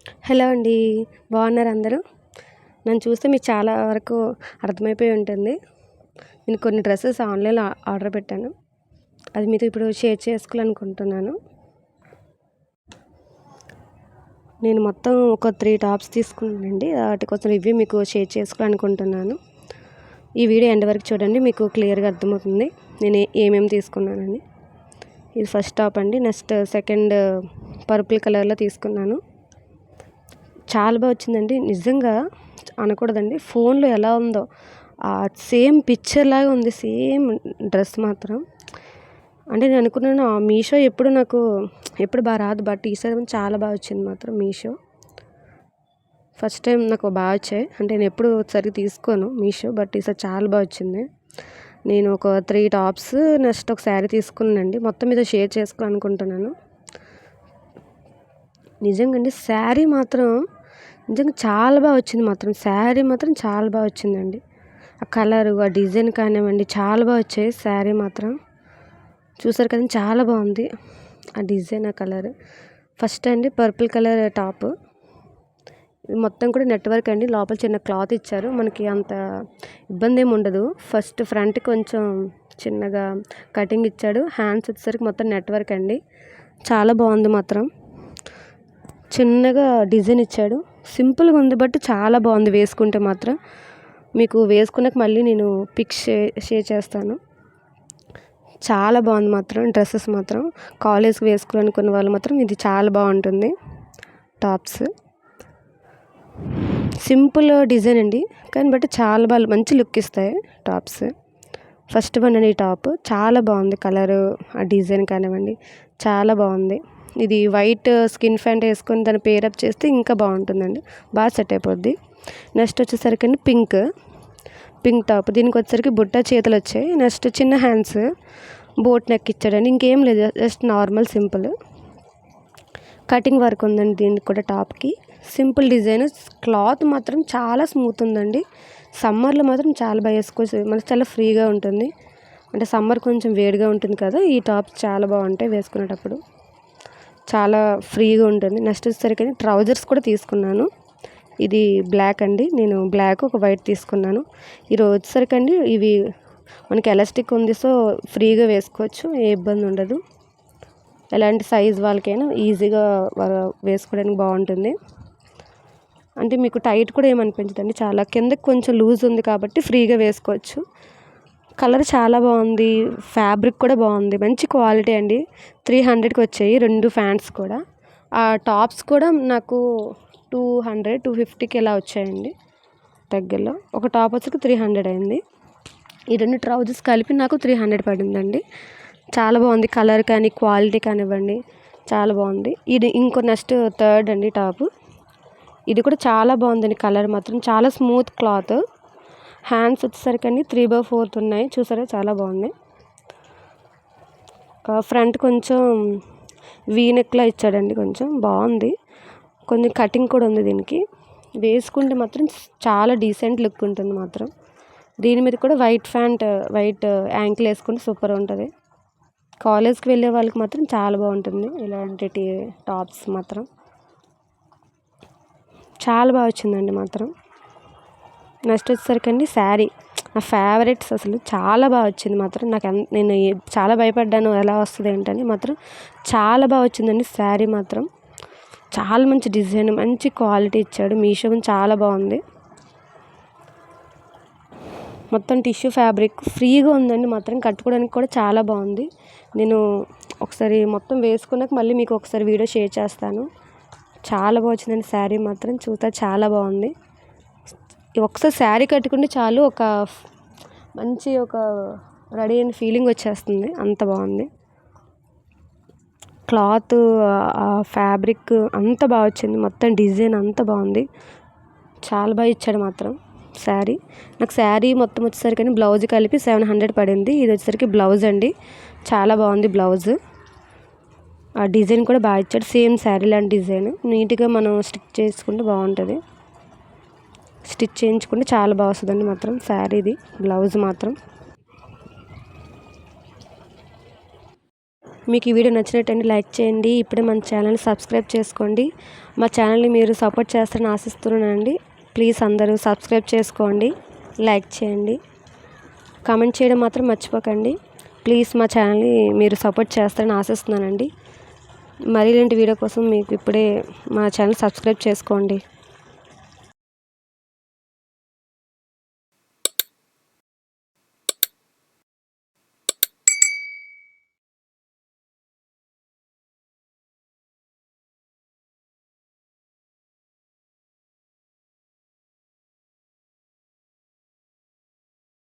Hello అండి. బాగున్నారా అందరూ? నన్ను చూస్తే మీకు చాలా వరకు అర్థమైపోయి ఉంటుంది. నేను కొన్ని డ్రెసెస్ ఆన్‌లైన్‌లో ఆర్డర్ పెట్టాను. అది మీతో ఇప్పుడు షేర్ చేసుకోవాలనుకుంటున్నాను. నేను మొత్తం ఒక 3 టాప్స్ తీసుకున్నానండి. వాటి కోసం రివ్యూ మీకు షేర్ చేసుకోవాలనుకుంటున్నాను. ఈ వీడియో ఎండ్ వరకు చూడండి. మీకు క్లియర్‌గా అర్థమవుతుంది నేను ఏమేమి తీసుకున్నానని. ఇది ఫస్ట్ టాప్ అండి. నెక్స్ట్ సెకండ్ పర్పుల్ కలర్‌లో తీసుకున్నాను. చాలా బాగా వచ్చిందండి. నిజంగా అనకూడదండి. ఫోన్‌లో ఎలా ఉందో సేమ్ పిక్చర్ లాగా ఉంది. సేమ్ డ్రెస్ మాత్రం. అంటే నేను అనుకున్నాను మీషో ఎప్పుడు బాగా రాదు. బట్ ఈసారి చాలా బాగా వచ్చింది మాత్రం మీషో. ఫస్ట్ టైం నాకు బాగా వచ్చాయి. అంటే నేను ఎప్పుడు సరిగ్గా తీసుకోను మీషో. బట్ ఈసారి చాలా బాగా వచ్చింది. నేను ఒక 3 టాప్స్ నెక్స్ట్ ఒక శారీ తీసుకున్నానండి. మొత్తం మీద షేర్ చేసుకోవాలనుకుంటున్నాను. నిజంగా అండి శారీ మాత్రం నిజంగా చాలా బాగా వచ్చింది మాత్రం. శారీ మాత్రం చాలా బాగా వచ్చిందండి. ఆ కలరు, ఆ డిజైన్ కానివ్వండి చాలా బాగా వచ్చాయి. శారీ మాత్రం చూసారు కదండి చాలా బాగుంది. ఆ డిజైన్, ఆ కలర్. ఫస్ట్ అండి పర్పుల్ కలర్ టాప్. ఇది మొత్తం కూడా నెట్ వర్క్ అండి. లోపల చిన్న క్లాత్ ఇచ్చారు. మనకి అంత ఇబ్బంది ఏమి ఉండదు. ఫస్ట్ ఫ్రంట్ కొంచెం చిన్నగా కటింగ్ ఇచ్చాడు. హ్యాండ్స్ వచ్చేసరికి మొత్తం నెట్ వర్క్ అండి. చాలా బాగుంది మాత్రం. చిన్నగా డిజైన్ ఇచ్చాడు. సింపుల్గా ఉంది బట్ చాలా బాగుంది వేసుకుంటే మాత్రం. మీకు వేసుకున్నాక మళ్ళీ నేను పిక్స్ షేర్ చేస్తాను. చాలా బాగుంది మాత్రం డ్రెస్సెస్ మాత్రం. కాలేజ్కి వేసుకోవాలనుకున్న వాళ్ళు మాత్రం ఇది చాలా బాగుంటుంది. టాప్స్ సింపుల్ డిజైన్ అండి. కానీ బట్ చాలా బాగా మంచి లుక్ ఇస్తాయి టాప్స్. ఫస్ట్ వన్ అండి ఈ టాప్. చాలా బాగుంది కలరు, ఆ డిజైన్ కానివ్వండి చాలా బాగుంది. ఇది వైట్ స్కిన్ ప్యాంట్ వేసుకొని దాన్ని పేరప్ చేస్తే ఇంకా బాగుంటుందండి. బాగా సెట్ అయిపోద్ది. నెక్స్ట్ వచ్చేసరికి అండి పింక్ టాప్. దీనికి వచ్చేసరికి బుట్ట చేతులు వచ్చాయి. నెక్స్ట్ చిన్న హ్యాండ్స్, బోట్ నెక్ ఇచ్చాడండి. ఇంకేం లేదు, just normal simple cutting work ఉందండి దీనికి కూడా టాప్కి. Simple design. క్లాత్ మాత్రం చాలా స్మూత్ ఉందండి. సమ్మర్లో మాత్రం చాలా బాగా వేసుకోవచ్చు. మనకి చాలా ఫ్రీగా ఉంటుంది. అంటే సమ్మర్ కొంచెం వేడిగా ఉంటుంది కదా, ఈ టాప్స్ చాలా బాగుంటాయి వేసుకునేటప్పుడు. చాలా ఫ్రీగా ఉంటుంది. నెక్స్ట్ వచ్చేసరికి ట్రౌజర్స్ కూడా తీసుకున్నాను. ఇది బ్లాక్ అండి. నేను బ్లాక్ ఒక వైట్ తీసుకున్నాను. ఈరోజు వచ్చేసరికి అండి ఇవి మనకి ఎలాస్టిక్ ఉంది. సో ఫ్రీగా వేసుకోవచ్చు, ఏ ఇబ్బంది ఉండదు. ఎలాంటి సైజ్ వాళ్ళకైనా ఈజీగా వేసుకోవడానికి బాగుంటుంది. అంటే మీకు టైట్ కూడా ఏమనిపించదండి. చాలా కిందకి కొంచెం లూజ్ ఉంది కాబట్టి ఫ్రీగా వేసుకోవచ్చు. కలర్ చాలా బాగుంది. ఫ్యాబ్రిక్ కూడా బాగుంది. మంచి క్వాలిటీ అండి. 300కి వచ్చాయి 2 ప్యాంట్స్ కూడా. ఆ టాప్స్ కూడా నాకు 200, 250కి ఇలా వచ్చాయండి దగ్గరలో. ఒక టాప్ వచ్చి 300 అయింది. ఈ 2 ట్రౌజర్స్ కలిపి నాకు 300 పడిందండి. చాలా బాగుంది. కలర్ కానీ క్వాలిటీ కానివ్వండి చాలా బాగుంది. ఇది ఇంకో నెక్స్ట్ థర్డ్ అండి టాప్. ఇది కూడా చాలా బాగుందండి. కలర్ మాత్రం చాలా స్మూత్ క్లాత్. హ్యాండ్స్ వచ్చేసరికి అండి 3/4 ఉన్నాయి. చూసారా చాలా బాగుంది. ఫ్రంట్ కొంచెం వీనెక్లా ఇచ్చాడండి. కొంచెం బాగుంది. కొంచెం కటింగ్ కూడా ఉంది దీనికి. వేసుకుంటే మాత్రం చాలా డీసెంట్ లుక్ ఉంటుంది మాత్రం. దీని మీద కూడా వైట్ యాంకిల్ వేసుకుంటే సూపర్ ఉంటుంది. కాలేజ్కి వెళ్ళే వాళ్ళకి మాత్రం చాలా బాగుంటుంది ఇలాంటి టాప్స్ మాత్రం. చాలా బాగా వచ్చిందండి మాత్రం. నెక్స్ట్ వచ్చేసరికి అండి శారీ. నా ఫేవరెట్స్ అసలు చాలా బాగా వచ్చింది మాత్రం. నేను చాలా భయపడ్డాను ఎలా వస్తుంది ఏంటని. మాత్రం చాలా బాగా వచ్చిందండి శారీ మాత్రం. చాలా మంచి డిజైన్, మంచి క్వాలిటీ ఇచ్చాడు. మీషో చాలా బాగుంది. మొత్తం టిష్యూ ఫ్యాబ్రిక్ ఫ్రీగా ఉందండి మాత్రం. కట్టుకోవడానికి కూడా చాలా బాగుంది. నేను ఒకసారి మొత్తం వేసుకున్నాక మళ్ళీ మీకు ఒకసారి వీడియో షేర్ చేస్తాను. చాలా బాగా వచ్చిందండి శారీ మాత్రం. చూస్తే చాలా బాగుంది. ఒకసారి శారీ కట్టుకుంటే చాలు, మంచి రెడీ అయిన ఫీలింగ్ వచ్చేస్తుంది. అంత బాగుంది. క్లాత్, ఫ్యాబ్రిక్ అంత బాగా వచ్చింది. మొత్తం డిజైన్ అంత బాగుంది. చాలా బాగా ఇచ్చాడు మాత్రం శారీ. నాకు శారీ మొత్తం వచ్చేసరికి బ్లౌజ్ కలిపి 700 పడింది. ఇది వచ్చేసరికి బ్లౌజ్ అండి. చాలా బాగుంది బ్లౌజ్. ఆ డిజైన్ కూడా బాగా ఇచ్చాడు. సేమ్ శారీ లాంటి డిజైన్. నీట్గా మనం స్టిచ్ చేసుకుంటే బాగుంటుంది. స్టిచ్ చేయించుకుంటే చాలా బాగా వస్తుందండి మాత్రం శారీది బ్లౌజ్ మాత్రం. మీకు ఈ వీడియో నచ్చినట్టండి లైక్ చేయండి. ఇప్పుడే మన ఛానల్ని సబ్స్క్రైబ్ చేసుకోండి. మా ఛానల్ని మీరు సపోర్ట్ చేస్తారని ఆశిస్తున్నానండి. ప్లీజ్ అందరూ సబ్స్క్రైబ్ చేసుకోండి, లైక్ చేయండి, కామెంట్ చేయడం మాత్రం మర్చిపోకండి. ప్లీజ్ మా ఛానల్ని మీరు సపోర్ట్ చేస్తారని ఆశిస్తున్నానండి. మరి ఇలాంటి వీడియో కోసం మీకు ఇప్పుడే మా ఛానల్ సబ్స్క్రైబ్ చేసుకోండి.